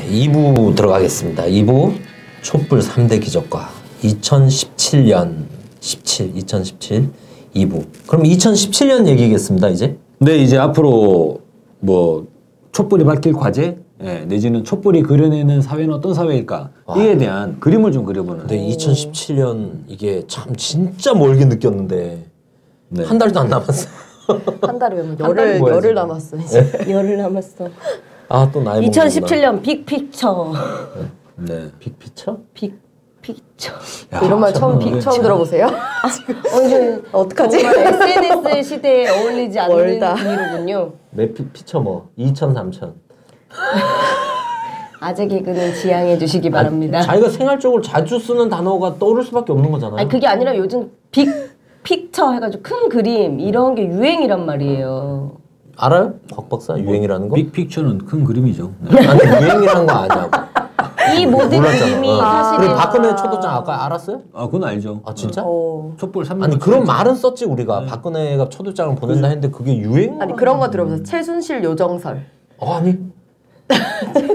2부 들어가겠습니다. 2부 촛불 3대 기적과 2017 2부. 그럼 2017년 얘기겠습니다, 이제? 네, 이제 앞으로 뭐 촛불이 밝힐 과제, 내지는 촛불이 그려내는 사회는 어떤 사회일까? 이에 대한 그림을 좀 그려보는. 네, 2017년 이게 참 진짜 멀게 느꼈는데 네. 한 달도 안 남았어. 한 달이면 열흘 남았어 이제. 열흘 남았어. 아, 또 나이 2017년 빅픽처. 네. 빅피처? 빅픽처. 이런 말 처음 들어보세요? 어떡하지? 정말 SNS 시대에 어울리지 않는 단위로군요. 내 피처 뭐 2천, 3천. 아재 개그는 지양해 주시기 바랍니다. 자기가 생활적으로 자주 쓰는 단어가 떠오를 수밖에 없는 거잖아요. 아니 그게 아니라 요즘 픽처 해가지고 큰 그림 이런 게 유행이란 말이에요. 알아요? 곽 박사 유행이라는 거? 빅픽처는 큰 그림이죠. 아니 유행이라는 거 아니냐고. 이 모든 그림이 사실은 그리고 박근혜 초도장 아까 알았어요? 아, 그건 알죠. 아 진짜? 촛불 3년. 아니 그런 말은 썼지 우리가. 네. 박근혜가 초도장을 보낸다 했는데 그게 유행? 아니 그런 거 들어보세요. 최순실 요정설. 아니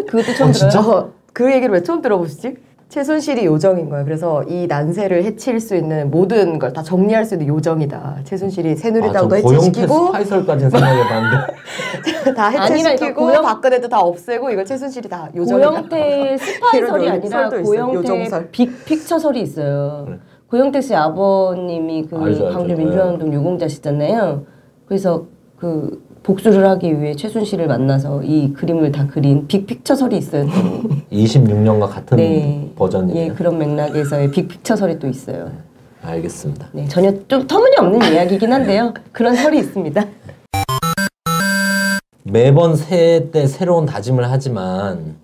그것도 처음 들어요? 그 얘기를 왜 처음 들어보시지? 최순실이 요정인 거예요. 그래서 이 난세를 해칠 수 있는 모든 걸 다 정리할 수 있는 요정이다. 최순실이 새누리당도 해체시키고 고영태 스파이설까지는 생각해봤는데 다 해체시키고 박근혜도 다 없애고 이거 최순실이 다 요정이다. 고영태 스파이설이 아니라 고영태 빅픽처설이 있어요. 그래. 고영태 씨 아버님이 그 광주 민주화운동 유공자시잖아요. 그래서 그 복수를 하기 위해 최순실을 만나서 이 그림을 다 그린 빅픽처설이 있어요. 26년과 같은 네. 버전이에요. 예, 그런 맥락에서의 빅픽처설이 또 있어요. 네. 알겠습니다. 네, 전혀 좀 터무니없는 이야기긴 한데요. 그런 설이 있습니다. 매번 새해 때 새로운 다짐을 하지만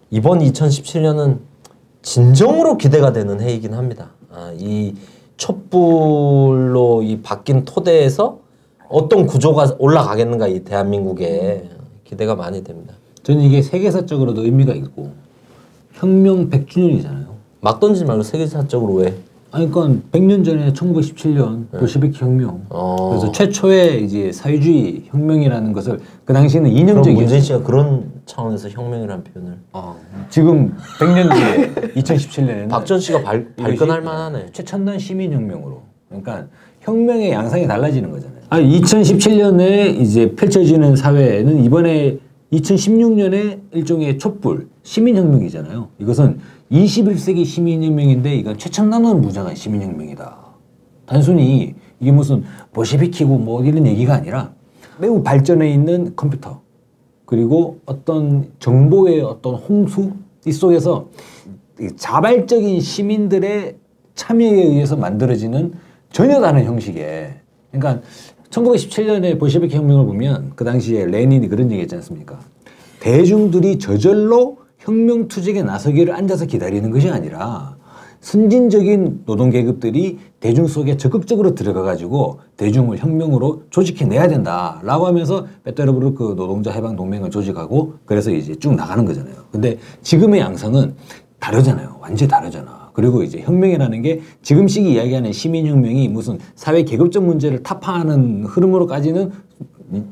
이번 2017년은 진정으로 기대가 되는 해이긴 합니다. 이 촛불로 이 바뀐 토대에서 어떤 구조가 올라가겠는가 이 대한민국에 기대가 많이 됩니다. 저는 이게 세계사적으로도 의미가 있고 혁명 100주년이잖아요. 막 던지지 말고 세계사적으로 왜? 아니 그러니까 100년 전에 1917년 볼셰비키 혁명. 그래서 최초의 이제 사회주의 혁명이라는 것을 그 당시에는 이념적인. 문재인 씨가 그런 차원에서 혁명이라는 표현을. 지금 100년 뒤에 2017년에는 박전 씨가 발끈할 만하네. 최첨단 시민혁명으로. 그러니까 혁명의 양상이 달라지는 거잖아요. 2017년에 이제 펼쳐지는 사회는 이번에 2016년에 일종의 촛불 시민혁명이잖아요. 이것은 21세기 시민혁명인데 이건 최첨단으로 무장한 시민혁명이다. 단순히 이게 무슨 볼셰비키고 뭐 이런 얘기가 아니라 매우 발전해 있는 컴퓨터 그리고 어떤 정보의 어떤 홍수 이 속에서 자발적인 시민들의 참여에 의해서 만들어지는 전혀 다른 형식의 그러니까 1917년에 볼셰비키 혁명을 보면 그 당시에 레닌이 그런 얘기 했지 않습니까? 대중들이 저절로 혁명 투쟁에 나서기를 앉아서 기다리는 것이 아니라 선진적인 노동계급들이 대중 속에 적극적으로 들어가가지고 대중을 혁명으로 조직해내야 된다라고 하면서 빼빼로브르 그 노동자 해방 동맹을 조직하고 그래서 이제 쭉 나가는 거잖아요. 근데 지금의 양상은 다르잖아요. 완전히 다르잖아. 그리고 이제 혁명이라는 게 지금식이 이야기하는 시민혁명이 무슨 사회 계급적 문제를 타파하는 흐름으로까지는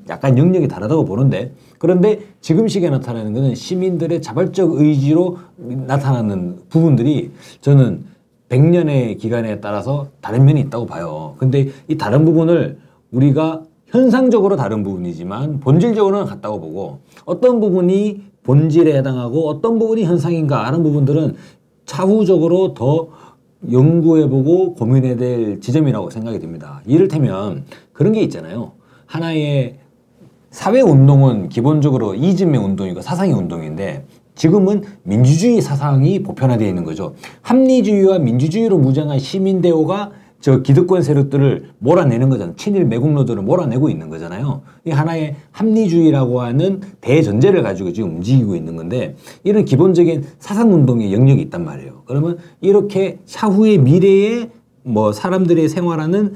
약간 영역이 다르다고 보는데 그런데 지금식에 나타나는 것은 시민들의 자발적 의지로 나타나는 부분들이 저는 100년의 기간에 따라서 다른 면이 있다고 봐요. 근데 이 다른 부분을 우리가 현상적으로 다른 부분이지만 본질적으로는 같다고 보고 어떤 부분이 본질에 해당하고 어떤 부분이 현상인가 하는 부분들은 차후적으로 더 연구해보고 고민해야 될 지점이라고 생각이 듭니다. 이를테면 그런 게 있잖아요. 하나의 사회운동은 기본적으로 이즘의 운동이고 사상의 운동인데 지금은 민주주의 사상이 보편화되어 있는 거죠. 합리주의와 민주주의로 무장한 시민대오가 저 기득권 세력들을 몰아내는 거잖아요. 친일 매국노들을 몰아내고 있는 거잖아요. 이 하나의 합리주의라고 하는 대전제를 가지고 지금 움직이고 있는 건데 이런 기본적인 사상운동의 영역이 있단 말이에요. 그러면 이렇게 차후의 미래에 뭐 사람들의 생활하는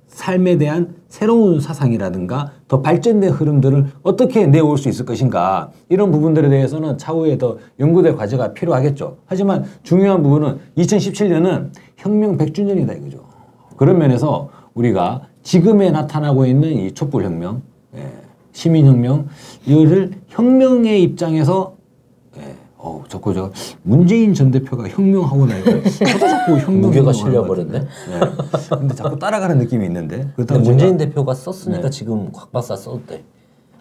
삶에 대한 새로운 사상이라든가 더 발전된 흐름들을 어떻게 내올 수 있을 것인가 이런 부분들에 대해서는 차후에 더 연구될 과제가 필요하겠죠. 하지만 중요한 부분은 2017년은 혁명 100주년이다 이거죠. 그런 면에서 우리가 지금에 나타나고 있는 이 촛불혁명, 시민혁명 이거를 혁명의 입장에서 자꾸 제가 문재인 전 대표가 혁명하고 나니까 저도 자꾸 혁명 무게가 실려버렸네. 네. 근데 자꾸 따라가는 느낌이 있는데. 근데 문재인 대표가 썼으니까 지금 곽 박사 써도 돼.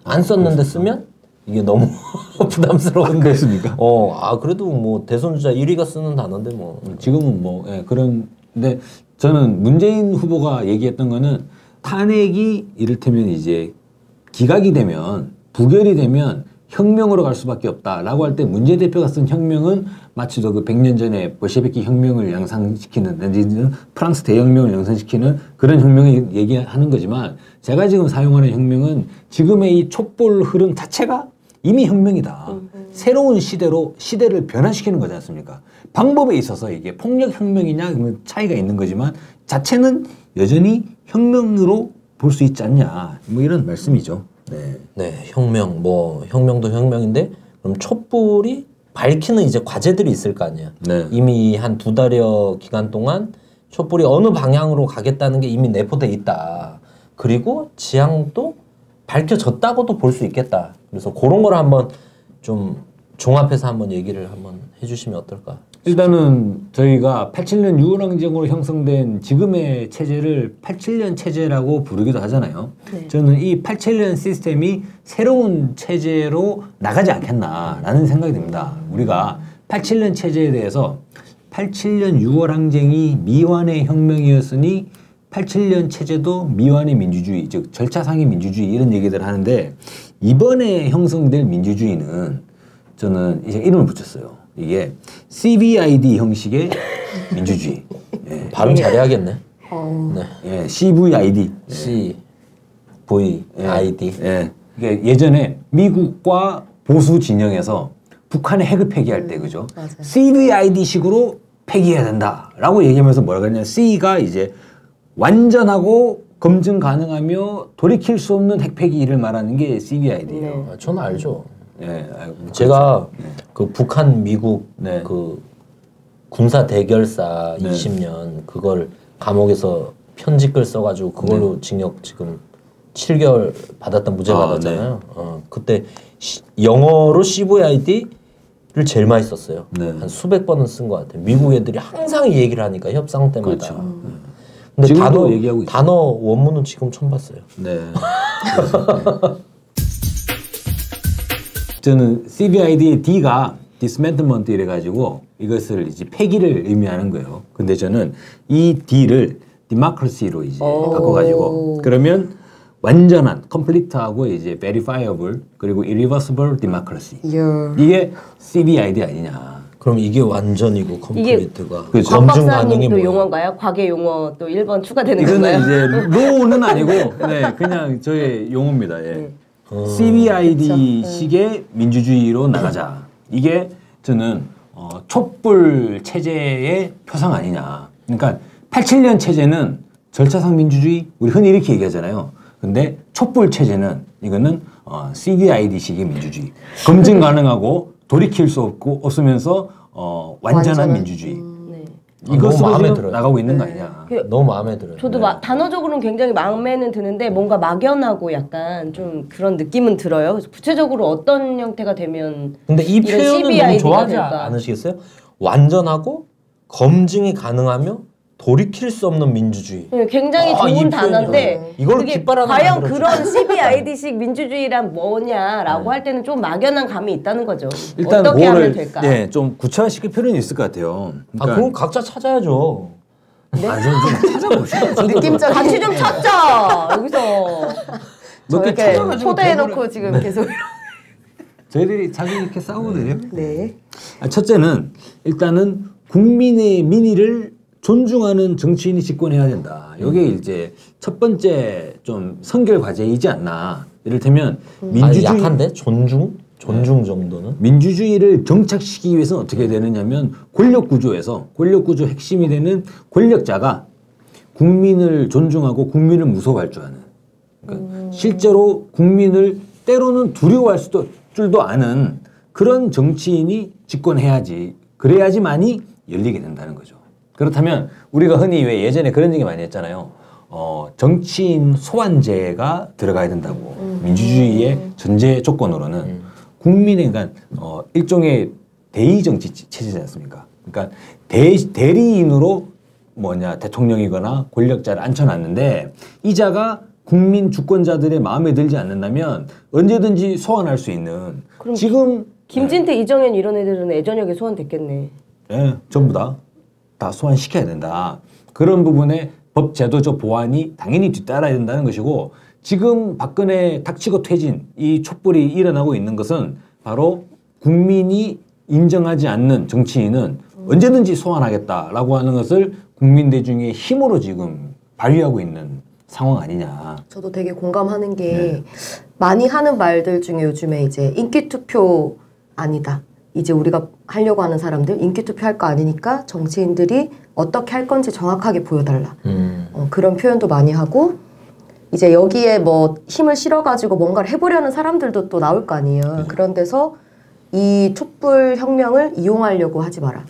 안 썼는데 쓰면 이게 너무 부담스러운데. 그렇습니까? 그래도 뭐 대선 주자 1위가 쓰는 단어인데 뭐. 지금은 뭐 그런데 저는 문재인 후보가 얘기했던 거는 탄핵이 이를테면 이제 기각이 되면 부결이 되면 혁명으로 갈 수밖에 없다라고 할 때 문재인 대표가 쓴 혁명은 마치 그 100년 전에 볼셰비키 혁명을 양상시키는 내지는 프랑스 대혁명을 양상시키는 그런 혁명을 얘기하는 거지만 제가 지금 사용하는 혁명은 지금의 이 촛불 흐름 자체가 이미 혁명이다. 새로운 시대를 변화시키는 거지 않습니까? 방법에 있어서 이게 폭력 혁명이냐 그러면 차이가 있는 거지만 자체는 여전히 혁명으로 볼 수 있지 않냐 뭐 이런 말씀이죠. 네, 혁명도 혁명인데 그럼 촛불이 밝히는 이제 과제들이 있을 거 아니야. 네. 이미 한 2달여 기간 동안 촛불이 어느 방향으로 가겠다는 게 이미 내포돼 있다. 그리고 지향도 밝혀졌다고도 볼 수 있겠다. 그래서 그런 걸 한번 좀 종합해서 한번 얘기를 한번 해주시면 어떨까? 일단은 저희가 87년 6월 항쟁으로 형성된 지금의 체제를 87년 체제라고 부르기도 하잖아요. 네. 저는 이 87년 시스템이 새로운 체제로 나가지 않겠나라는 생각이 듭니다. 우리가 87년 체제에 대해서 87년 6월 항쟁이 미완의 혁명이었으니 87년 체제도 미완의 민주주의, 즉 절차상의 민주주의 이런 얘기들을 하는데 이번에 형성될 민주주의는 저는 이제 이름을 붙였어요. 이게 CVID 형식의 민주주의. 예. 발음 잘해야겠네. 네. 예, CVID. CVID. 예. 이게 예전에 미국과 보수 진영에서 북한의 핵을 폐기할 때 그죠? CVID식으로 폐기해야 된다라고 얘기하면서 뭐라고 했냐면 C가 이제 완전하고 검증 가능하며 돌이킬 수 없는 핵 폐기를 말하는 게 CVID예요. 저는 알죠. 네, 제가 그 북한 미국 그 군사 대결사 20년 그걸 감옥에서 편지글 써가지고 그걸로 징역 지금 7개월 받았던 무죄 받았잖아요. 그때 영어로 CVID를 제일 많이 썼어요. 한 수백 번은 쓴 것 같아요. 미국 애들이 항상 이 얘기를 하니까 협상 때마다. 그렇죠. 근데 단어 원문은 지금 처음 봤어요. 네. 저는 CVID의 D가 dismantlement 이래가지고 이것을 이제 폐기를 의미하는 거예요. 근데 저는 이 D를 democracy로 이제 바꿔가지고 그러면 완전한 complete하고 이제 verifiable 그리고 irreversible democracy 이게 CVID 아니냐. 그럼 이게 완전이고 컴플리트가 검증 가능이 또 용어인가요? 과계 용어 또 1번 추가되는 건가요? 이거는 이제 로우는 아니고 그냥 저의 용어입니다. 예. CVID식의 민주주의로 나가자. 이게 저는 촛불 체제의 표상 아니냐. 그러니까 87년 체제는 절차상 민주주의 우리 흔히 이렇게 얘기하잖아요. 근데 촛불 체제는 이거는 CVID식의 민주주의. 검증 가능하고 돌이킬 수 없으면서 완전한 민주주의. 이것으로 마음에 들어요. 나가고 있는 거 아니냐. 너무 마음에 들어요. 저도 단어적으로는 굉장히 마음에는 드는데 뭔가 막연하고 약간 좀 그런 느낌은 들어요. 그래서 구체적으로 어떤 형태가 되면 근데 이 표현은 너무 좋아하지 않으시겠어요? 완전하고 검증이 가능하며 돌이킬 수 없는 민주주의. 굉장히 좋은 단어인데 이걸 깃발하는 과연 그런 CVID식 민주주의란 뭐냐라고 할 때는 좀 막연한 감이 있다는 거죠. 일단 어떻게 하면 될까? 좀 구체화시킬 필요는 있을 것 같아요. 그러니까 그럼 각자 찾아야죠. 네? 좀 찾아보시죠. 느낌적인 같이 좀 찾자. 여기서 이렇게 초대해놓고 지금 계속 저희들이 자주 이렇게 싸우거든요. 네. 첫째는 일단은 국민의 민의를 존중하는 정치인이 집권해야 된다. 이게 이제 첫 번째 좀 선결 과제이지 않나. 이를테면 민주주의 약한데 존중 정도는 민주주의를 정착시키기 위해서는 어떻게 되느냐면 권력 구조 핵심이 되는 권력자가 국민을 존중하고 국민을 무서워할 줄 아는. 그러니까 실제로 국민을 때로는 두려워할 줄도 아는 그런 정치인이 집권해야지. 그래야지만이 열리게 된다는 거죠. 그렇다면 우리가 흔히 왜 예전에 그런 얘기 많이 했잖아요. 정치인 소환제가 들어가야 된다고. 민주주의의 전제 조건으로는 국민의 그러니까 일종의 대의 정치 체제지 않습니까? 그러니까 대리인으로 대통령이거나 권력자를 앉혀놨는데 이 자가 국민 주권자들의 마음에 들지 않는다면 언제든지 소환할 수 있는. 그럼 지금 김진태, 이정현 이런 애들은 예전역에 소환됐겠네. 네, 전부 다 소환시켜야 된다. 그런 부분에 법 제도적 보완이 당연히 뒤따라야 된다는 것이고, 지금 박근혜 닥치고 퇴진 이 촛불이 일어나고 있는 것은 바로 국민이 인정하지 않는 정치인은 언제든지 소환하겠다라고 하는 것을 국민 대중의 힘으로 지금 발휘하고 있는 상황 아니냐. 저도 되게 공감하는 게 많이 하는 말들 중에 요즘에 이제 인기투표 아니다. 이제 우리가 하려고 하는 사람들 인기투표 할 거 아니니까 정치인들이 어떻게 할 건지 정확하게 보여달라. 그런 표현도 많이 하고, 이제 여기에 뭐 힘을 실어가지고 뭔가를 해보려는 사람들도 또 나올 거 아니에요. 그런 데서 이 촛불 혁명을 이용하려고 하지 마라.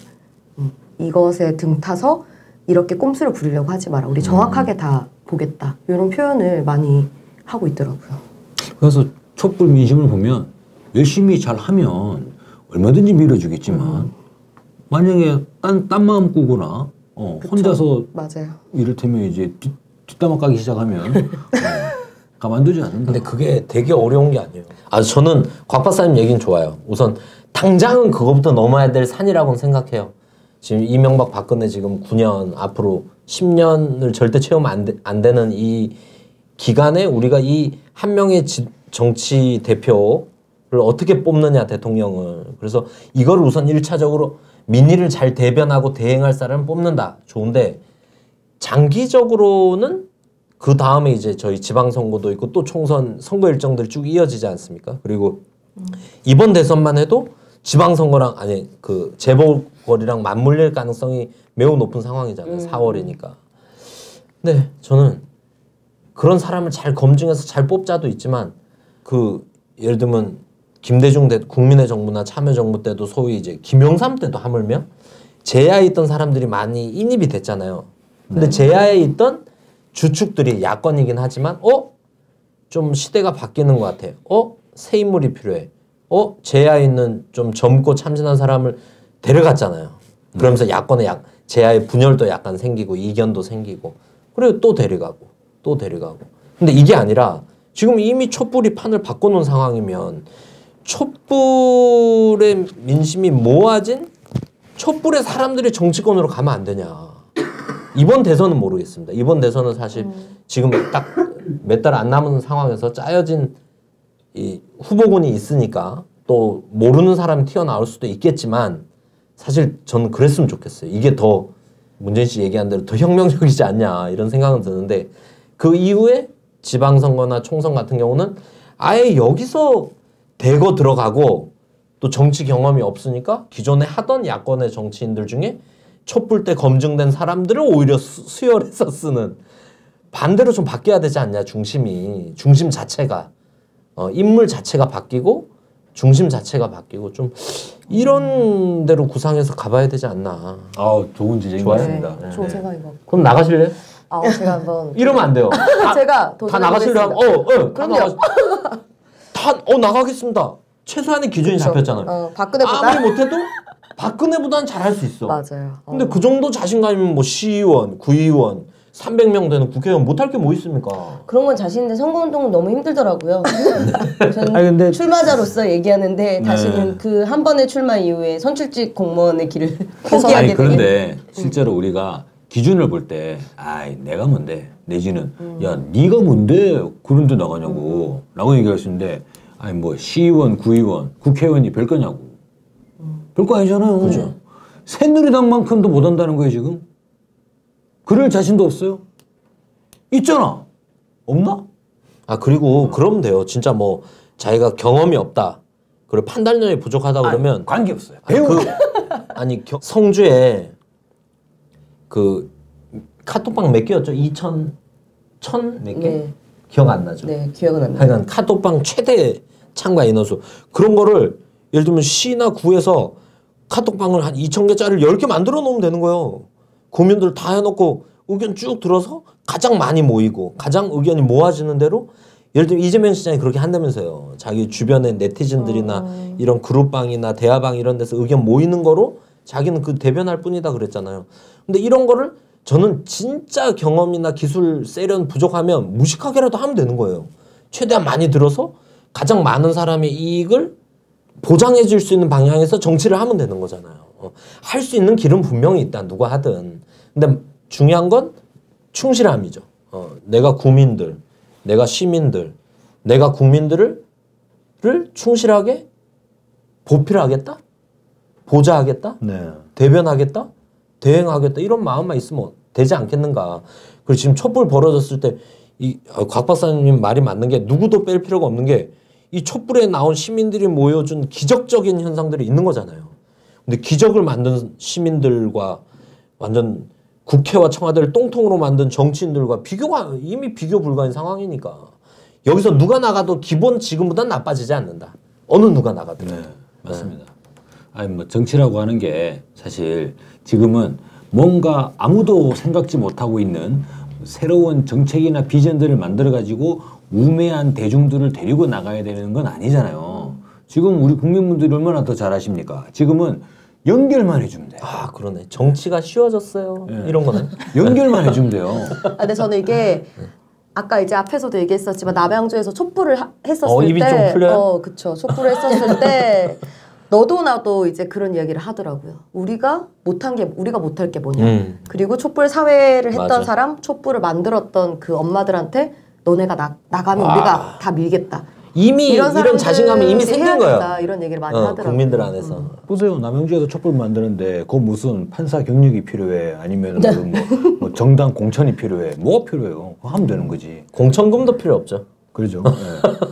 이것에 등타서 이렇게 꼼수를 부리려고 하지 마라. 우리 정확하게 다 보겠다. 이런 표현을 많이 하고 있더라고요. 그래서 촛불 민심을 보면 열심히 잘 하면 얼마든지 밀어주겠지만 만약에 딴 마음 꾸거나 혼자서 맞아요. 이를테면 이제 뒷담화 까기 시작하면 가만두지 않는다. 근데 그게 되게 어려운 게 아니에요. 저는 곽 박사님 얘기는 좋아요. 우선 당장은 그거부터 넘어야 될 산이라고는 생각해요. 지금 이명박 박근혜 지금 9년, 앞으로 10년을 절대 채우면 안 되는 이 기간에 우리가 이 한 명의 정치 대표를 어떻게 뽑느냐, 대통령을. 그래서 이걸 우선 1차적으로 민의를 잘 대변하고 대행할 사람을 뽑는다. 좋은데 장기적으로는 그 다음에 이제 저희 지방선거도 있고 또 총선 선거 일정들 쭉 이어지지 않습니까? 그리고 이번 대선만 해도 지방선거랑 그 재보궐이랑 맞물릴 가능성이 매우 높은 상황이잖아요. 4월이니까. 근데 저는 그런 사람을 잘 검증해서 잘 뽑자도 있지만, 예를 들면 김대중 국민의 정부나 참여정부 때도 소위 이제 김영삼 때도 하물며 제야에 있던 사람들이 많이 인입이 됐잖아요. 근데 제야에 있던 주축들이 야권이긴 하지만 좀 시대가 바뀌는 것 같아. 새 인물이 필요해. 제야에 있는 좀 젊고 참신한 사람을 데려갔잖아요. 그러면서 야권의 제야의 분열도 약간 생기고 이견도 생기고, 그리고 또 데려가고 또 데려가고. 근데 이게 아니라 지금 이미 촛불이 판을 바꿔놓은 상황이면 촛불의 민심이 모아진 촛불의 사람들이 정치권으로 가면 안 되냐. 이번 대선은 모르겠습니다. 이번 대선은 사실 지금 딱 몇 달 안 남은 상황에서 짜여진 이 후보군이 있으니까 또 모르는 사람이 튀어나올 수도 있겠지만, 사실 저는 그랬으면 좋겠어요. 이게 더 문재인 씨 얘기한 대로 더 혁명적이지 않냐 이런 생각은 드는데, 그 이후에 지방선거나 총선 같은 경우는 아예 여기서 대거 들어가고 또 정치 경험이 없으니까 기존에 하던 야권의 정치인들 중에 촛불 때 검증된 사람들을 오히려 수혈해서 쓰는, 반대로 좀 바뀌어야 되지 않냐. 중심 자체가 인물 자체가 바뀌고 중심 자체가 바뀌고 좀 이런 대로 구상해서 가봐야 되지 않나. 좋은 지적인 것 같습니다. 네, 좋은 생각인 것 같고. 그럼 나가실래요? 제가 한번 이러면 안 돼요. 제가 다 나가실래요? 그럼요. 나가겠습니다. 최소한의 기준이 잡혔잖아요. 박근혜보다 아무리 못해도 박근혜보다는 잘할 수 있어. 맞아요. 근데 그 정도 자신감이면 뭐 시의원, 구의원, 300명 되는 국회의원 못할 게 뭐 있습니까? 그런 건 자신인데 선거운동은 너무 힘들더라고요. 저는 근데 출마자로서 얘기하는데 다시는 그 한 번의 출마 이후에 선출직 공무원의 길을 포기하게 되겠네요. 그런데 실제로 우리가 기준을 볼 때 내가 뭔데? 내지는 야 네가 뭔데 그런 데 나가냐고 라고 얘기할 수 있는데, 뭐 시의원, 구의원, 국회의원이 별거냐고. 별거 아니잖아요. 그죠. 새누리당만큼도 못한다는 거예요 지금. 그럴 자신도 없어요? 있잖아. 없나? 그리고 그러면 돼요. 진짜 뭐 자기가 경험이 없다, 그리고 판단력이 부족하다 그러면 관계없어요. 성주에 그 카톡방 몇 개였죠? 2,000 몇 개? 네. 기억 안 나죠? 네, 기억은 안 나요. 하여간 카톡방 최대 참가 인원수, 그런 거를 예를 들면 시나 구에서 카톡방을 한 2,000개짜리를 10개 만들어 놓으면 되는 거예요. 국민들 다 해놓고 의견 쭉 들어서 가장 많이 모이고 가장 의견이 모아지는 대로 예를 들면 이재명 시장이 그렇게 한다면서요. 자기 주변의 네티즌들이나 이런 그룹방이나 대화방 이런 데서 의견 모이는 거로 자기는 그 대변할 뿐이다 그랬잖아요. 근데 이런 거를 저는 진짜 경험이나 기술 세련 부족하면 무식하게라도 하면 되는 거예요. 최대한 많이 들어서 가장 많은 사람의 이익을 보장해 줄 수 있는 방향에서 정치를 하면 되는 거잖아요. 할 수 있는 길은 분명히 있다. 누가 하든. 근데 중요한 건 충실함이죠. 내가 국민들, 내가 시민들, 내가 국민들을 충실하게 보필하겠다? 보좌하겠다? 네. 대변하겠다? 대행하겠다? 이런 마음만 있으면 되지 않겠는가. 그리고 지금 촛불 벌어졌을 때 곽 박사님 말이 맞는 게 누구도 뺄 필요가 없는 게 이 촛불에 나온 시민들이 모여준 기적적인 현상들이 있는 거잖아요. 근데 기적을 만든 시민들과 완전 국회와 청와대를 똥통으로 만든 정치인들과 이미 비교 불가인 상황이니까 여기서 누가 나가도 기본 지금보단 나빠지지 않는다. 어느 누가 나가도. 네, 맞습니다. 아니 뭐 정치라고 하는 게 사실 지금은 뭔가 아무도 생각지 못하고 있는 새로운 정책이나 비전들을 만들어 가지고 우매한 대중들을 데리고 나가야 되는 건 아니잖아요. 지금 우리 국민분들이 얼마나 더 잘하십니까? 지금은 연결만 해주면 돼요. 아 그러네. 정치가 쉬워졌어요. 네. 이런 거는. 연결만 해주면 돼요. 근데 저는 이게 아까 이제 앞에서도 얘기했었지만 남양주에서 촛불을 했었을 입이 때, 좀 풀려요? 그쵸. 촛불을 했었을 때 너도 나도 이제 그런 이야기를 하더라고요. 우리가 못할 게 뭐냐. 그리고 촛불 사회를 했던 맞아. 사람, 촛불을 만들었던 그 엄마들한테 너네가 나가면 우리가 다 밀겠다. 이미 이런 자신감이 이미 생긴 거예요. 이런 얘기를 많이 하더라고요. 국민들 안에서. 보세요. 남양주에서 촛불 만드는데 그 무슨 판사 경력이 필요해? 아니면 뭐 정당 공천이 필요해? 뭐가 필요해요? 그거 하면 되는 거지. 공천금도 필요 없죠. 그렇죠. 네.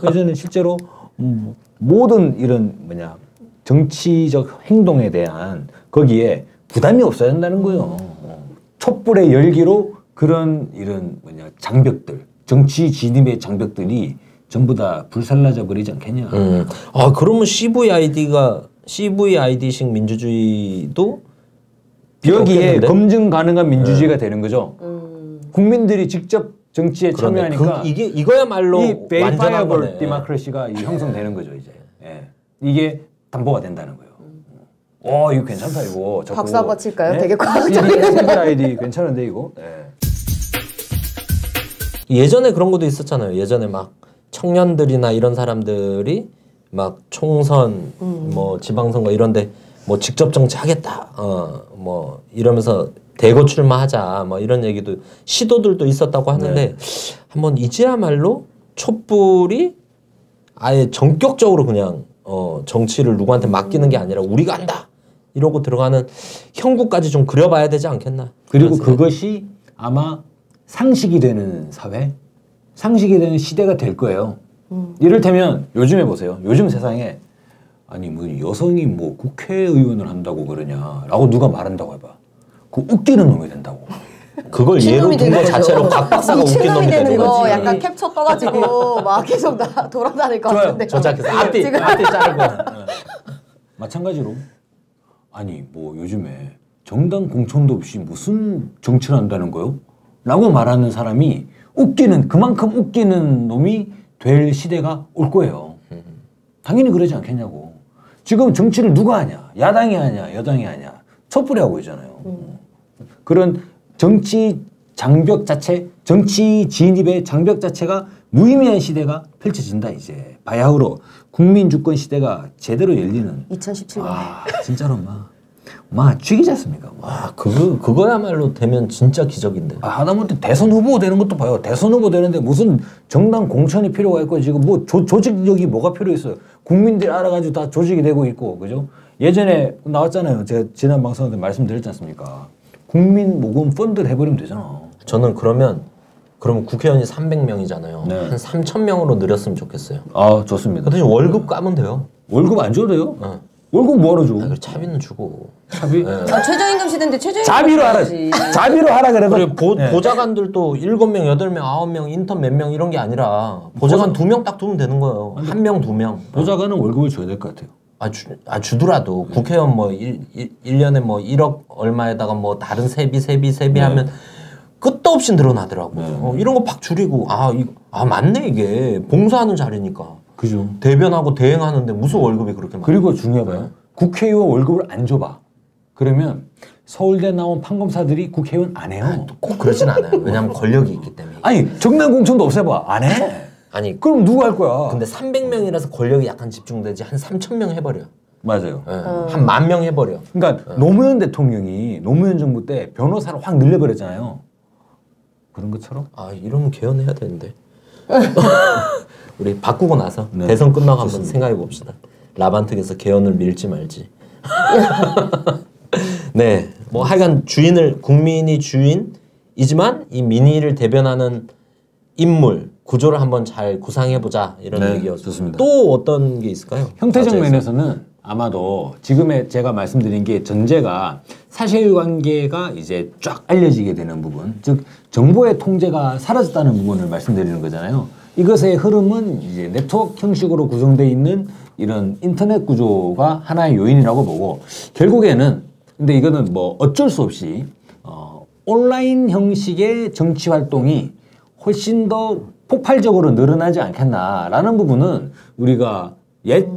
그래서 저는 실제로 모든 이런 정치적 행동에 대한 거기에 부담이 없어야 된다는 거예요. 촛불의 열기로 그런 이런 장벽들, 정치 진입의 장벽들이 전부 다 불살라져 버리지 않겠냐. 아 그러면 CVID식 민주주의도 여기에 검증 가능한 민주주의가 되는 거죠. 국민들이 직접 정치에 참여하니까 이거야말로 이 베리파이어블 디모크래시가 형성되는 거죠 이제. 예. 이게 담보가 된다는 거예요. 이거 괜찮다 이거. 박수 한번 칠까요? 네? 되게 과학적이에요. CVID 괜찮은데 이거. 네. 예전에 그런 것도 있었잖아요. 예전에 막 청년들이나 이런 사람들이 막 총선, 뭐 지방선거 이런데 뭐 직접 정치하겠다, 뭐 이러면서 대거 출마하자, 뭐 이런 얘기도 시도들도 있었다고 하는데 한번 이제야말로 촛불이 아예 전격적으로 그냥 정치를 누구한테 맡기는 게 아니라 우리가 한다 이러고 들어가는 형국까지 좀 그려봐야 되지 않겠나. 그리고 그것이 아마 상식이 되는 사회, 상식이 되는 시대가 될 거예요. 이를테면 요즘에 보세요. 요즘 세상에 아니 뭐 여성이 뭐 국회의원을 한다고 그러냐라고 누가 말한다고 해봐. 그 웃기는 놈이 된다고. 그걸 예로 든 거 자체로 박 박사가 웃긴 놈이 되는 거 거지. 약간 캡처 떠가지고 막 계속 돌아다닐 것 같은데. 저작해서 앞뒤 자르고. 마찬가지로 아니 뭐 요즘에 정당 공천도 없이 무슨 정치를 한다는 거요? 라고 말하는 사람이 그만큼 웃기는 놈이 될 시대가 올 거예요. 당연히 그러지 않겠냐고. 지금 정치를 누가 하냐? 야당이 하냐? 여당이 하냐? 촛불이 하고 있잖아요. 그런 정치 장벽 자체, 정치 진입의 장벽 자체가 무의미한 시대가 펼쳐진다 이제. 바야흐로 국민 주권 시대가 제대로 열리는. 2017년. 진짜로 죽이지 않습니까? 그거야말로 되면 진짜 기적인데. 하다못해 대선 후보 되는 것도 봐요. 대선 후보 되는데 무슨 정당 공천이 필요가 있고 지금 뭐 조직력이 뭐가 필요 있어요. 국민들이 알아가지고 다 조직이 되고 있고, 그죠? 예전에 나왔잖아요. 제가 지난 방송에 말씀드렸지 않습니까? 국민 모금 펀드를 해버리면 되잖아. 저는 그러면 국회의원이 300명이잖아요. 네. 한 3,000명으로 늘렸으면 좋겠어요. 좋습니다. 그 대신 월급 까면 돼요. 월급 안 줘도 돼요? 월급 뭐하러 줘? 그리고 차비는 주고. 차비? 최저임금 시대인데 최저임금 자비로 하라. 자비로 하라 그래도. 그리고 보좌관들도 7명, 8명, 9명, 인턴 몇 명 이런 게 아니라 보좌관 2명 딱 두면 되는 거예요. 1명, 2명. 보좌관은 월급을 줘야 될 것 같아요. 주더라도 국회의원 뭐 1년에 뭐 1억 얼마에다가 뭐 다른 세비 하면 끝도 없이 늘어나더라고. 이런 거 팍 줄이고 아 맞네 이게 봉사하는 자리니까. 그죠. 대변하고 대행하는데 무슨 월급이 그렇게 많아? 그리고 중요해요. 국회의원 월급을 안 줘봐. 그러면 서울대 나온 판검사들이 국회의원 안 해요. 꼭 그러진 않아요. 왜냐하면 권력이 있기 때문에. 아니 정당 공천도 없애봐. 안 해. 아니 그럼 누가 할 거야? 근데 300명이라서 권력이 약간 집중되지 한 3,000명 해버려. 맞아요. 네. 한 10,000명 해버려. 그러니까 노무현 대통령이 노무현 정부 때 변호사를 확 늘려버렸잖아요. 그런 것처럼. 아 이러면 개헌해야 되는데. 우리 바꾸고 나서 네. 대선 끝나고 한번 생각해 봅시다. 라반특에서 개헌을 밀지 말지. 네, 뭐 하여간 국민이 주인이지만 이 민의를 대변하는 인물 구조를 한번 잘 구상해 보자 이런 네, 얘기였습니다. 좋습니다. 또 어떤 게 있을까요? 형태적 면에서는 아마도 지금의 제가 말씀드린 게 전제가 사실관계가 이제 쫙 알려지게 되는 부분, 즉 정보의 통제가 사라졌다는 부분을 말씀드리는 거잖아요. 이것의 흐름은 이제 네트워크 형식으로 구성되어 있는 이런 인터넷 구조가 하나의 요인이라고 보고, 결국에는 근데 이거는 뭐 어쩔 수 없이 온라인 형식의 정치 활동이 훨씬 더 폭발적으로 늘어나지 않겠나라는 부분은 우리가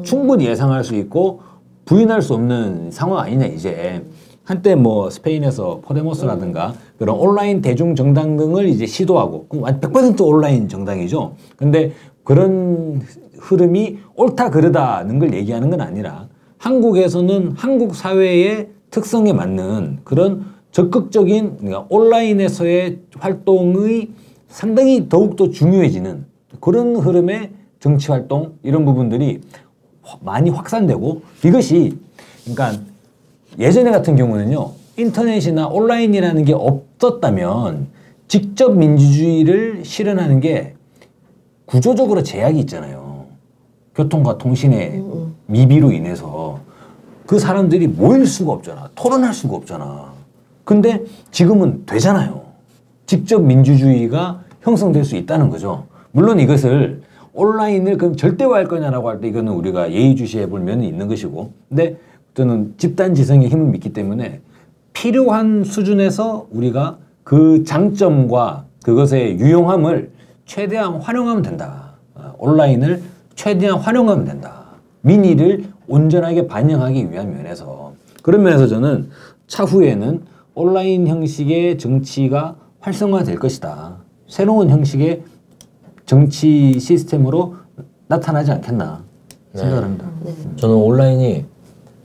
충분히 예상할 수 있고 부인할 수 없는 상황 아니냐. 이제 한때 뭐 스페인에서 포데모스라든가 그런 온라인 대중 정당 등을 이제 시도하고 100% 온라인 정당이죠. 근데 그런 흐름이 옳다 그르다는 걸 얘기하는 건 아니라 한국에서는 한국 사회의 특성에 맞는 그런 적극적인 그러니까 온라인에서의 활동의 상당히 더욱더 중요해지는 그런 흐름의 정치 활동 이런 부분들이 많이 확산되고, 이것이 그러니까 예전에 같은 경우는요, 인터넷이나 온라인이라는 게 없었다면 직접 민주주의를 실현하는 게 구조적으로 제약이 있잖아요. 교통과 통신의 미비로 인해서 그 사람들이 모일 수가 없잖아. 토론할 수가 없잖아. 근데 지금은 되잖아요. 직접 민주주의가 형성될 수 있다는 거죠. 물론 이것을 온라인을 그럼 절대화할 거냐라고 할 때 이거는 우리가 예의주시해 볼 면이 있는 것이고, 근데 저는 집단지성의 힘을 믿기 때문에 필요한 수준에서 우리가 그 장점과 그것의 유용함을 최대한 활용하면 된다. 온라인을 최대한 활용하면 된다. 민의를 온전하게 반영하기 위한 면에서, 그런 면에서 저는 차후에는 온라인 형식의 정치가 활성화될 것이다. 새로운 형식의 정치 시스템으로 나타나지 않겠나 생각을 합니다. 저는 온라인이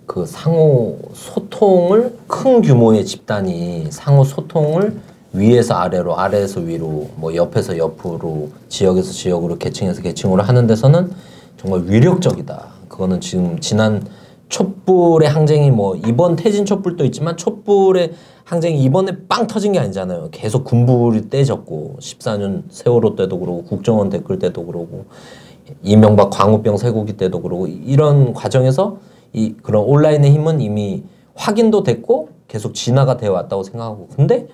그 상호 소통을, 큰 규모의 집단이 상호 소통을 위에서 아래로, 아래에서 위로, 뭐 옆에서 옆으로, 지역에서 지역으로, 계층에서 계층으로 하는 데서는 정말 위력적이다. 그거는 지금 지난 촛불의 항쟁이 뭐 이번 태진 촛불도 있지만 촛불의 항쟁이 이번에 빵 터진 게 아니잖아요. 계속 군불이 떼졌고 14년 세월호 때도 그러고 국정원 댓글 때도 그러고 이명박 광우병 쇠고기 때도 그러고 이런 과정에서 이 그런 온라인의 힘은 이미 확인도 됐고 계속 진화가 되어 왔다고 생각하고, 근데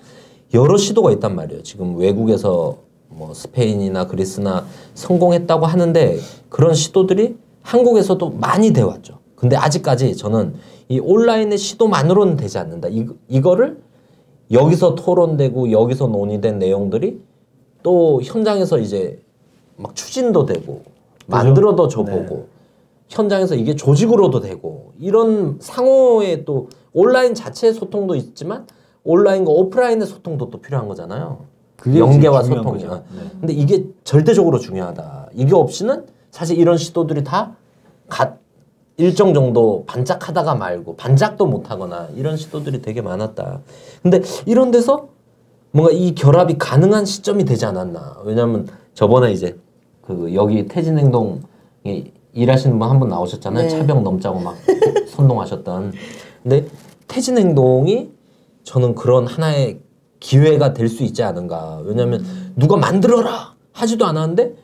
여러 시도가 있단 말이에요. 지금 외국에서 뭐 스페인이나 그리스나 성공했다고 하는데 그런 시도들이 한국에서도 많이 되어 왔죠. 근데 아직까지 저는 이 온라인의 시도만으로는 되지 않는다. 이거를 여기서 토론되고 여기서 논의된 내용들이 또 현장에서 이제 막 추진도 되고 만들어도 줘보고 현장에서 이게 조직으로도 되고 이런 상호의 또 온라인 자체의 소통도 있지만 온라인과 오프라인의 소통도 또 필요한 거잖아요. 연계와 소통이야. 근데 이게 절대적으로 중요하다. 이게 없이는 사실 이런 시도들이 다 일정 정도 반짝하다가 말고 반짝도 못하거나 이런 시도들이 되게 많았다. 근데 이런 데서 뭔가 이 결합이 가능한 시점이 되지 않았나. 왜냐면 저번에 이제 그 여기 태진행동에 일하시는 분 한 분 나오셨잖아요. 네. 차벽 넘자고 막 선동하셨던. 근데 태진행동이 저는 그런 하나의 기회가 될 수 있지 않은가. 왜냐면 누가 만들어라 하지도 않았는데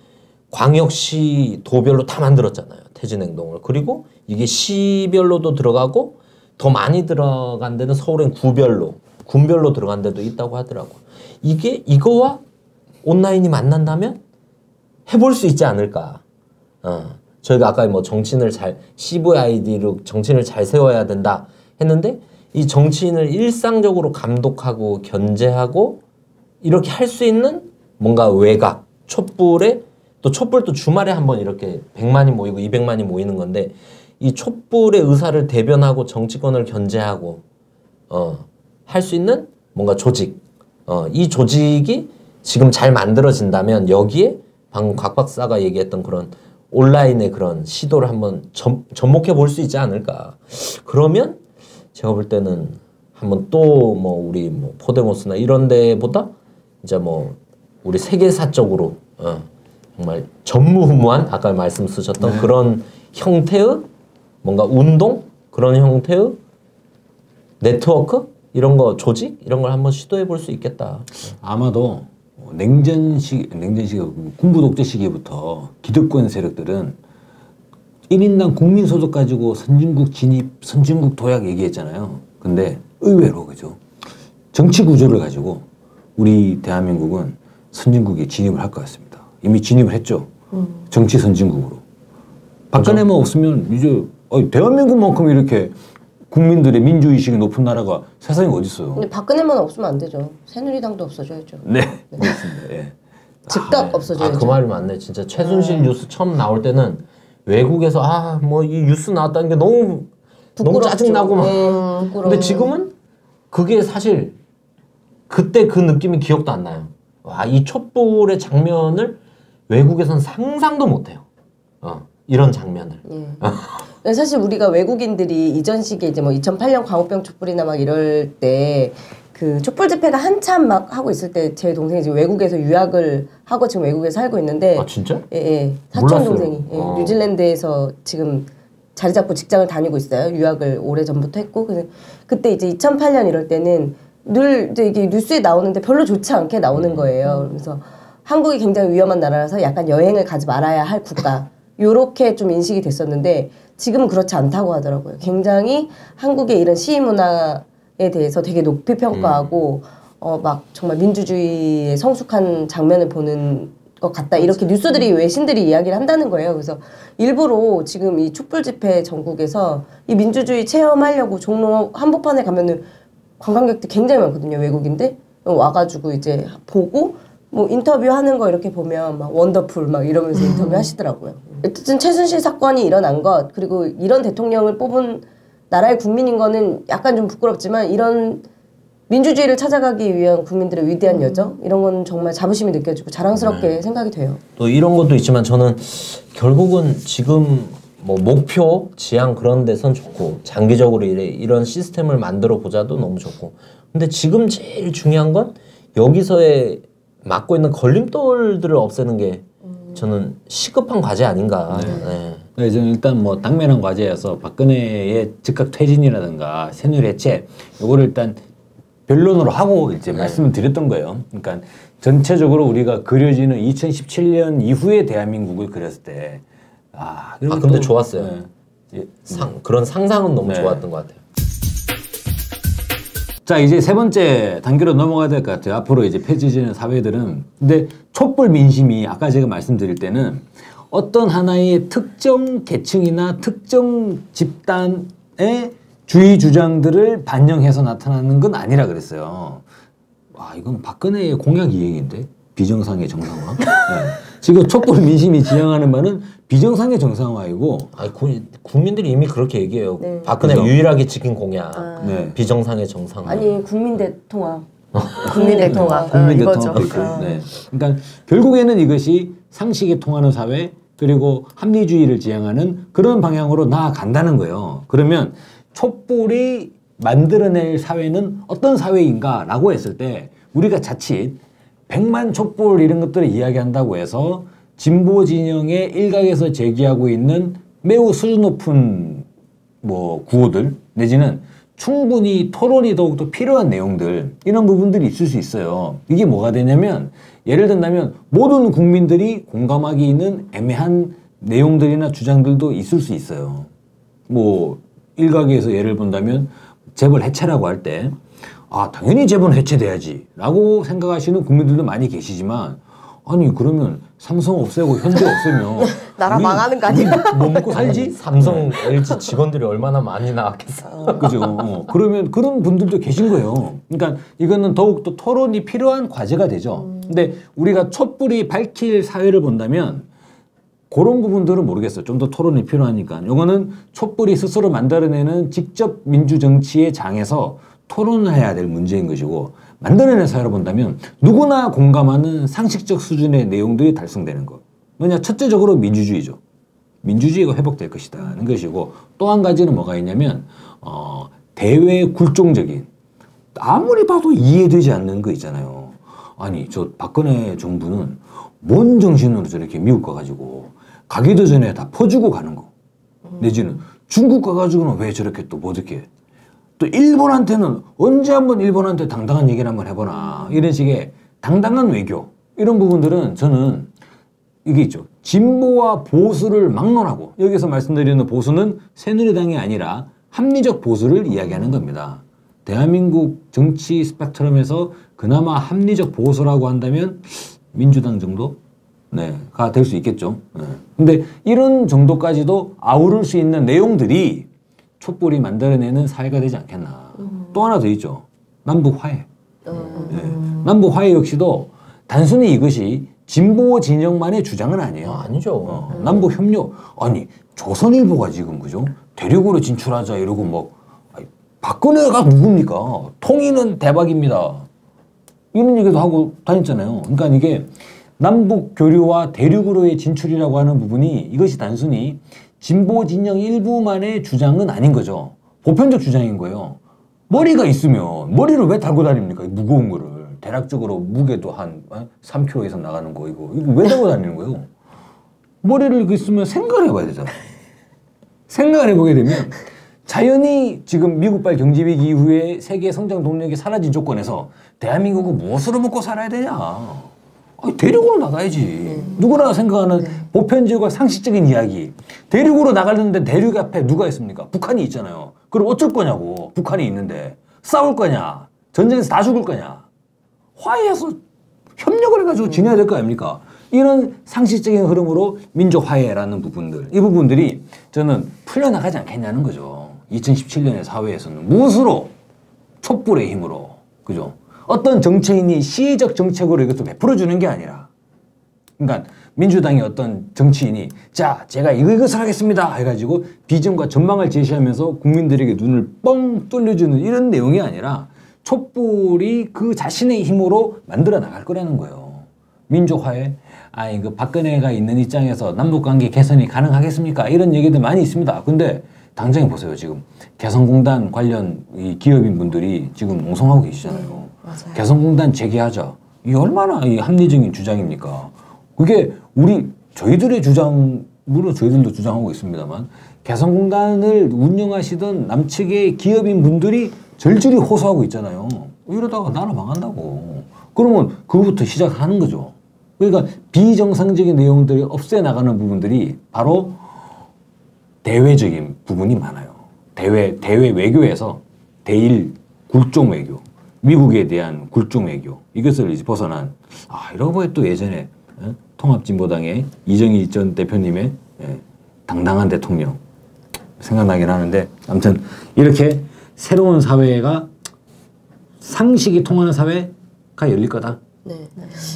광역시 도별로 다 만들었잖아요. 태진행동을. 그리고 이게 시별로도 들어가고 더 많이 들어간 데는 서울엔 군별로 들어간 데도 있다고 하더라고. 이거와 온라인이 만난다면 해볼 수 있지 않을까. 저희가 아까 뭐 CVID로 정치인을 잘 세워야 된다 했는데 이 정치인을 일상적으로 감독하고 견제하고 이렇게 할 수 있는 뭔가 외곽, 촛불에 또 촛불도 주말에 한번 이렇게 100만이 모이고 200만이 모이는 건데 이 촛불의 의사를 대변하고 정치권을 견제하고 할 수 있는 뭔가 조직 이 조직이 지금 잘 만들어진다면 여기에 방금 곽 박사가 얘기했던 그런 온라인의 그런 시도를 한번 접목해 볼 수 있지 않을까. 그러면 제가 볼 때는 한번 또 뭐 우리 뭐 포데모스나 이런 데보다 이제 뭐 우리 세계사적으로 정말 전무후무한 아까 말씀 쓰셨던 그런 형태의 뭔가 운동 그런 형태의 네트워크 이런 거 조직 이런 걸 한번 시도해 볼 수 있겠다. 아마도 냉전 시기 군부 독재 시기부터 기득권 세력들은 1인당 국민소득 가지고 선진국 진입, 선진국 도약 얘기했잖아요. 근데 의외로 그죠. 정치 구조를 가지고 우리 대한민국은 선진국에 진입을 할 것 같습니다. 이미 진입을 했죠. 정치 선진국으로. 박근혜만 없으면 이제 대한민국만큼 이렇게 국민들의 민주의식이 높은 나라가 세상에 어디 있어요. 근데 박근혜만 없으면 안 되죠. 새누리당도 없어져야죠. 네. 그렇습니다. 예. 즉각 없어져야죠. 그 말이 맞네. 진짜 최순실 뉴스 처음 나올 때는 외국에서 뭐 이 뉴스 나왔다는 게 너무 짜증나고 막. 근데 지금은 그게 사실 그때 그 느낌이 기억도 안 나요. 와, 이 촛불의 장면을 외국에선 상상도 못 해요. 이런 장면을. 사실 우리가 외국인들이 이전 시기에 이제 뭐 2008년 광우병 촛불이나 막 이럴 때 그 촛불 집회가 한참 막 하고 있을 때 제 동생이 지금 외국에서 유학을 하고 지금 외국에 살고 있는데. 아 진짜? 예. 사촌 동생이 뉴질랜드에서 지금 자리 잡고 직장을 다니고 있어요. 유학을 오래 전부터 했고 그때 이제 2008년 이럴 때는 늘 이제 이게 뉴스에 나오는데 별로 좋지 않게 나오는 거예요. 그래서 한국이 굉장히 위험한 나라라서 약간 여행을 가지 말아야 할 국가. 요렇게 좀 인식이 됐었는데 지금은 그렇지 않다고 하더라고요. 굉장히 한국의 이런 시위 문화에 대해서 되게 높이 평가하고 막 정말 민주주의의 성숙한 장면을 보는 것 같다. 이렇게 뉴스들이 외신들이 이야기를 한다는 거예요. 그래서 일부러 지금 이 촛불 집회 전국에서 이 민주주의 체험하려고 종로 한복판에 가면은 관광객들 굉장히 많거든요. 외국인들 와가지고 이제 보고 뭐 인터뷰하는 거 이렇게 보면 막 원더풀 막 이러면서 인터뷰 하시더라고요. 어쨌든 최순실 사건이 일어난 것 그리고 이런 대통령을 뽑은 나라의 국민인 거는 약간 좀 부끄럽지만 이런 민주주의를 찾아가기 위한 국민들의 위대한 여정 이런 건 정말 자부심이 느껴지고 자랑스럽게 생각이 돼요. 또 이런 것도 있지만 저는 결국은 지금 뭐 목표, 지향 그런 데선 좋고 장기적으로 이런 시스템을 만들어 보자도 너무 좋고 근데 지금 제일 중요한 건 여기서의 막고 있는 걸림돌들을 없애는 게 저는 시급한 과제 아닌가. 네. 저는 일단 뭐 당면한 과제여서 박근혜의 즉각 퇴진이라든가 새누리 해체 요거를 일단 변론으로 하고 이제 말씀을 드렸던 거예요. 그러니까 전체적으로 우리가 그려지는 2017년 이후의 대한민국을 그렸을 때 근데 좋았어요. 그런 상상은 너무 좋았던 것 같아요. 자 이제 세 번째 단계로 넘어가야 될 것 같아요. 앞으로 이제 펼쳐지는 사회들은 근데 촛불 민심이 아까 제가 말씀드릴 때는 어떤 하나의 특정 계층이나 특정 집단의 주의 주장들을 반영해서 나타나는 건 아니라 그랬어요. 와 이건 박근혜의 공약 이행인데 비정상의 정상화. 네. 지금 촛불 민심이 지향하는 바는 비정상의 정상화이고 국민들이 이미 그렇게 얘기해요. 네. 박근혜가 유일하게 지킨 공약. 비정상의 정상화. 아니 국민 대통합. 국민 대통합. 국민 대통합. 네. 그러니까 결국에는 이것이 상식에 통하는 사회 그리고 합리주의를 지향하는 그런 방향으로 나아간다는 거예요. 그러면 촛불이 만들어낼 사회는 어떤 사회인가 라고 했을 때 우리가 자칫 100만 촛불 이런 것들을 이야기한다고 해서 진보 진영의 일각에서 제기하고 있는 매우 수준 높은 뭐 구호들 내지는 충분히 토론이 더욱더 필요한 내용들 이런 부분들이 있을 수 있어요. 이게 뭐가 되냐면 예를 든다면 모든 국민들이 공감하기 있는 애매한 내용들이나 주장들도 있을 수 있어요. 뭐 일각에서 예를 본다면 재벌 해체라고 할 때 당연히 재벌 해체돼야지 라고 생각하시는 국민들도 많이 계시지만 아니 그러면 삼성 없애고 현대 없애면 나라 망하는 거 아니야? 뭐 먹고 살지? 삼성, LG 직원들이 얼마나 많이 나왔겠어. 그죠. 그러면 그런 분들도 계신 거예요. 그러니까 이거는 더욱더 토론이 필요한 과제가 되죠. 근데 우리가 촛불이 밝힐 사회를 본다면 그런 부분들은 모르겠어요. 좀 더 토론이 필요하니까. 요거는 촛불이 스스로 만들어내는 직접 민주정치의 장에서 토론을 해야 될 문제인 것이고, 만들어내는 사회를 본다면 누구나 공감하는 상식적 수준의 내용들이 달성되는 것. 뭐냐, 첫째적으로 민주주의죠. 민주주의가 회복될 것이다는 것이고, 또 한 가지는 뭐가 있냐면 대외 굴종적인, 아무리 봐도 이해되지 않는 거 있잖아요. 아니, 저 박근혜 정부는 뭔 정신으로 저렇게 미국 가가지고 가기도 전에 다 퍼주고 가는 거. 내지는 중국 가가지고는 왜 저렇게 또 못 듣게. 또 일본한테는 언제 한번 일본한테 당당한 얘기를 한번 해보나. 이런 식의 당당한 외교. 이런 부분들은 저는 이게 있죠. 진보와 보수를 막론하고, 여기서 말씀드리는 보수는 새누리당이 아니라 합리적 보수를 이야기하는 겁니다. 대한민국 정치 스펙트럼에서 그나마 합리적 보수라고 한다면 민주당 정도? 네, 가 될 수 있겠죠. 네. 근데 이런 정도까지도 아우를 수 있는 내용들이 촛불이 만들어내는 사회가 되지 않겠나. 또 하나 더 있죠. 남북 화해. 네. 남북 화해 역시도 단순히 이것이 진보 진영만의 주장은 아니에요. 아니죠. 남북 협력. 아니, 조선일보가 지금, 그죠? 대륙으로 진출하자 이러고 뭐, 박근혜가 누굽니까? 통일은 대박입니다. 이런 얘기도 하고 다녔잖아요. 그러니까 이게 남북 교류와 대륙으로의 진출이라고 하는 부분이, 이것이 단순히 진보 진영 일부만의 주장은 아닌 거죠. 보편적 주장인 거예요. 머리가 있으면 머리를 왜 달고 다닙니까? 무거운 거를. 대략적으로 무게도 한 3kg 이상 나가는 거, 이거 왜 달고 다니는 거예요? 머리를 있으면 생각을 해봐야 되잖아요. 생각을 해보게 되면 자연히 지금 미국발 경제위기 이후에 세계 성장 동력이 사라진 조건에서 대한민국은 무엇으로 먹고 살아야 되냐? 아니, 대륙으로 나가야지. 누구나 생각하는 보편적이고 상식적인 이야기. 대륙으로 나가려는데 대륙 앞에 누가 있습니까? 북한이 있잖아요. 그럼 어쩔 거냐고. 북한이 있는데. 싸울 거냐? 전쟁에서 다 죽을 거냐? 화해해서 협력을 해가지고 지내야 될 거 아닙니까? 이런 상식적인 흐름으로 민족 화해라는 부분들, 이 부분들이 저는 풀려나가지 않겠냐는 거죠. 2017년의 사회에서는 무엇으로? 촛불의 힘으로. 그죠? 어떤 정치인이 시의적 정책으로 이것을 베풀어주는 게 아니라, 그러니까 민주당의 어떤 정치인이 자, 제가 이것을 하겠습니다 해가지고 비전과 전망을 제시하면서 국민들에게 눈을 뻥 뚫려주는 이런 내용이 아니라 촛불이 그 자신의 힘으로 만들어 나갈 거라는 거예요. 민족화에 아니 그 박근혜가 있는 입장에서 남북관계 개선이 가능하겠습니까? 이런 얘기들 많이 있습니다. 근데 당장에 보세요. 지금 개성공단 관련 이 기업인 분들이 지금 옹성하고 계시잖아요. 맞아요. 개성공단 재개하자. 이게 얼마나 이 합리적인 주장입니까? 그게 저희들의 주장, 물론 저희들도 주장하고 있습니다만, 개성공단을 운영하시던 남측의 기업인 분들이 절절히 호소하고 있잖아요. 이러다가 나라 망한다고. 그러면 그거부터 시작하는 거죠. 그러니까 비정상적인 내용들이 없애나가는 부분들이 바로 대외적인 부분이 많아요. 대외 외교에서 대일 굴종 외교, 미국에 대한 굴종 외교, 이것을 이제 벗어난, 이러고 보니 또 예전에 통합진보당의 이정희 전 대표님의 당당한 대통령 생각나긴 하는데, 아무튼 이렇게 새로운 사회가, 상식이 통하는 사회가 열릴 거다. 네.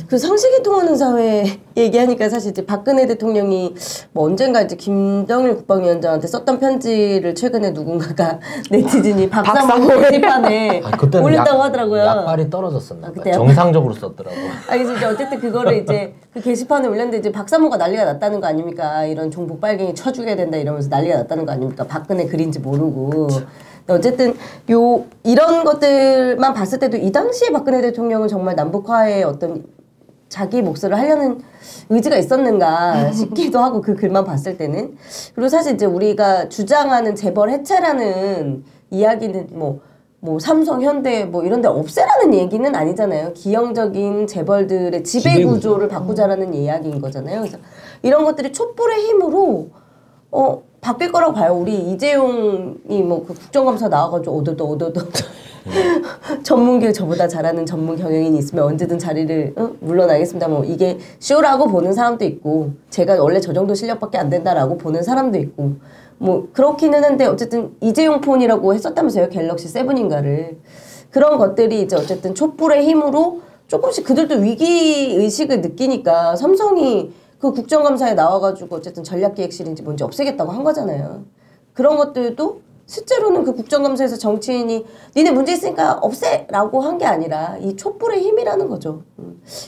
그 상식이 통하는 사회 얘기하니까 사실 이제 박근혜 대통령이 뭐 언젠가 이제 김정일 국방위원장한테 썼던 편지를 최근에 누군가가 네티즌이 박사모 게시판에 올렸다고 하더라고요. 약발이 떨어졌었나 봐요. 정상적으로 썼더라고. 그래서 이제 어쨌든 그거를 이제 그 게시판에 올렸는데 이제 박사모가 난리가 났다는 거 아닙니까? 이런 종북 빨갱이 쳐죽여야 된다 이러면서 난리가 났다는 거 아닙니까? 박근혜 글인지 모르고. 어쨌든 이런 것들만 봤을 때도 이 당시에 박근혜 대통령은 정말 남북화에 어떤 자기 몫을 하려는 의지가 있었는가 싶기도 하고, 그 글만 봤을 때는. 그리고 사실 이제 우리가 주장하는 재벌 해체라는 이야기는 뭐 삼성, 현대 뭐 이런 데 없애라는 얘기는 아니잖아요. 기형적인 재벌들의 지배구조를 바꾸자라는 이야기인 거잖아요. 그래서 이런 것들이 촛불의 힘으로 바뀔 거라고 봐요. 우리 이재용이 뭐 그 국정감사 나와가지고 오도도 전문기 저보다 잘하는 전문 경영인이 있으면 언제든 자리를 물러나겠습니다. 뭐 이게 쇼라고 보는 사람도 있고, 제가 원래 저 정도 실력밖에 안 된다라고 보는 사람도 있고, 뭐 그렇기는 한데 어쨌든 이재용 폰이라고 했었다면서요. 갤럭시 7인가를. 그런 것들이 이제 어쨌든 촛불의 힘으로 조금씩 그들도 위기의식을 느끼니까 삼성이 그 국정감사에 나와가지고 어쨌든 전략기획실인지 뭔지 없애겠다고 한 거잖아요. 그런 것들도 실제로는 그 국정감사에서 정치인이 니네 문제 있으니까 없애라고 한 게 아니라 이 촛불의 힘이라는 거죠.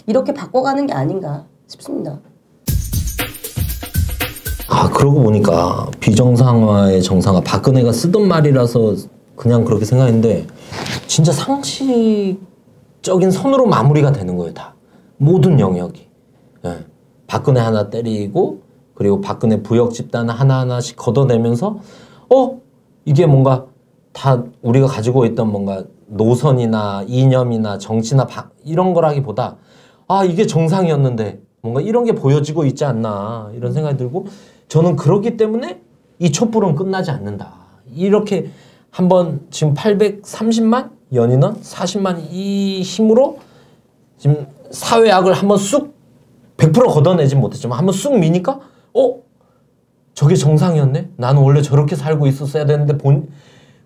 이렇게 바꿔가는 게 아닌가 싶습니다. 아, 그러고 보니까 비정상화의 정상화, 박근혜가 쓰던 말이라서 그냥 그렇게 생각했는데 진짜 상식적인 선으로 마무리가 되는 거예요. 다 모든 영역이. 예. 박근혜 하나 때리고 그리고 박근혜 부역 집단 하나하나씩 걷어내면서 이게 뭔가 다 우리가 가지고 있던 뭔가 노선이나 이념이나 정치나 이런 거라기보다 아, 이게 정상이었는데 뭔가 이런 게 보여지고 있지 않나 이런 생각이 들고 저는 그렇기 때문에 이 촛불은 끝나지 않는다. 이렇게 한번 지금 830만 연인원 40만 이 힘으로 지금 사회악을 한번 쑥 100% 걷어내진 못했지만 한번 쑥 미니까 저게 정상이었네? 나는 원래 저렇게 살고 있었어야 되는데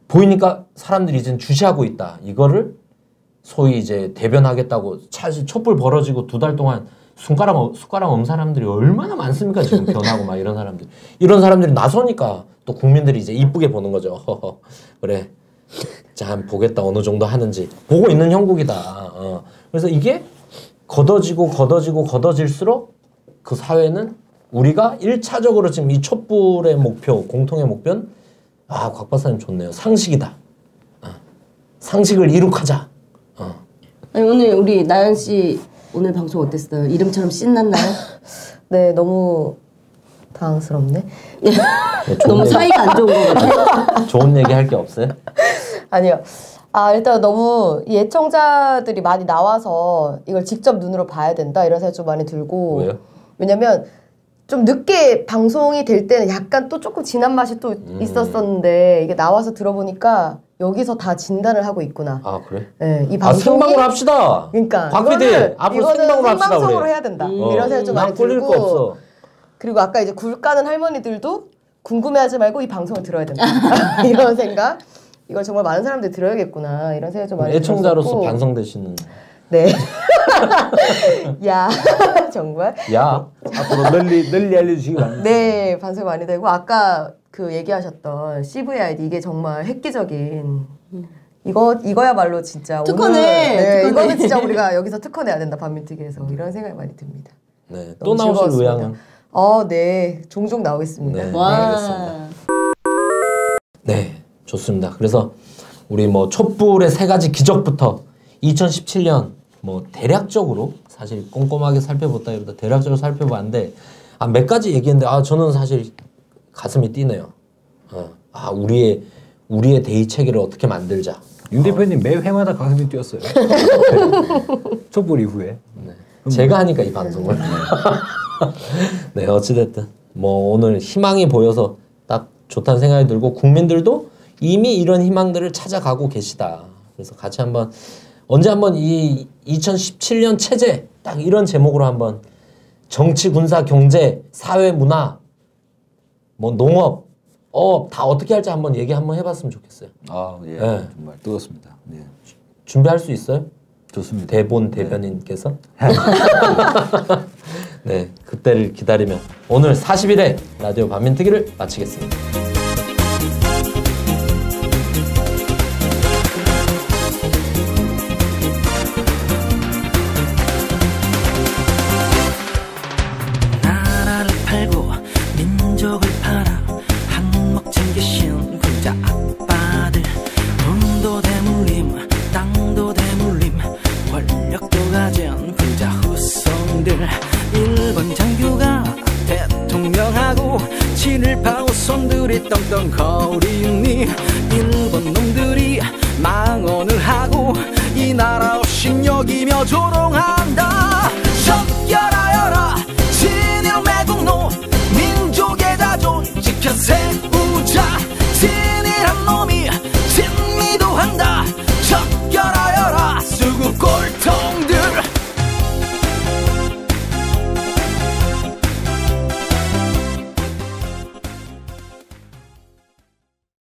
보이니까 사람들이 이제 주시하고 있다. 이거를 소위 이제 대변하겠다고 사실 촛불 벌어지고 2달 동안 숟가락 없는 사람들이 얼마나 많습니까? 지금 변하고 막 이런 사람들. 이런 사람들이 나서니까 또 국민들이 이제 이쁘게 보는 거죠. 그래. 자, 보겠다. 어느 정도 하는지. 보고 있는 형국이다. 그래서 이게 걷어질수록 그 사회는 우리가 1차적으로 지금 이 촛불의 목표, 공통의 목표는 곽 박사님 좋네요. 상식이다. 상식을 이룩하자. 아니, 오늘 우리 나연 씨 오늘 방송 어땠어요? 이름처럼 신났나요? 네, 너무 당황스럽네. 너무 사이가 안 좋은 것 같아요. 좋은 얘기 할 게 없어요? 아니요. 일단 너무 이 애청자들이 많이 나와서 이걸 직접 눈으로 봐야 된다 이런 생각이 좀 많이 들고. 왜요? 왜냐면 좀 늦게 방송이 될 때는 약간 또 조금 진한 맛이 또 있었었는데 이게 나와서 들어보니까 여기서 다 진단을 하고 있구나. 아, 그래? 네, 이 방송이 생방으로 합시다. 그러니까 곽 PD 앞으로 생방으로 합시다. 생방송으로 해야 된다. 이런 생각이 좀 많이 꼴릴 거 들고. 없어. 그리고 아까 이제 굴 까는 할머니들도 궁금해하지 말고 이 방송을 들어야 된다. 이런 생각. 이걸 정말 많은 사람들이 들어야겠구나. 이런 생각이 좀 많이 들었고. 애청자로서 반성되시는. 네. 야, 정말. 야, 앞으로 널리 알려주시기 바랍니다. 네, 반성 많이 되고 아까 그 얘기하셨던 CVID 이게 정말 획기적인. 이거야말로 진짜 특허네. 오늘, 네, 특허네. 이거는 진짜 우리가 여기서 특허내야 된다. 반민특위에서 이런 생각이 많이 듭니다. 네, 또 나오실 의향은? 네, 종종 나오겠습니다. 네, 와. 알겠습니다. 네, 좋습니다. 그래서 우리 뭐 촛불의 3가지 기적부터 2017년 뭐 대략적으로 사실 꼼꼼하게 살펴봤다기보다 대략적으로 살펴봤는데 몇 가지 얘기했는데 저는 사실 가슴이 뛰네요. 우리의 대의 체계를 어떻게 만들자. 윤 대표님 매 회마다 가슴이 뛰었어요. 촛불 이후에. 네. 제가 하니까 이 방송을. 네, 어찌됐든 뭐 오늘 희망이 보여서 딱 좋다는 생각이 들고 국민들도 이미 이런 희망들을 찾아가고 계시다. 그래서 같이 언제 한번 이 2017년 체제 딱 이런 제목으로 한번 정치, 군사, 경제, 사회, 문화, 뭐 농업, 다 어떻게 할지 한번 얘기 한번 해봤으면 좋겠어요. 예. 네. 정말 뜨겁습니다. 네. 준비할 수 있어요? 좋습니다. 대변인께서? 네, 그때를 기다리면 오늘 40일에 라디오 반민특위를 마치겠습니다. 나라를 팔고 민족을 팔아 한몫 챙기신 부자 아빠들, 돈도 대물림 땅도 대물림 권력도 가진 부자 후손들, 일본 장교가 대통령하고 친일파 후손들이 떵떵거리니 일본 놈들이 망언을 하고 이 나라 없인 여기며 조롱한다. 적결하여라 친일 매국노 민족의 자존 지켜세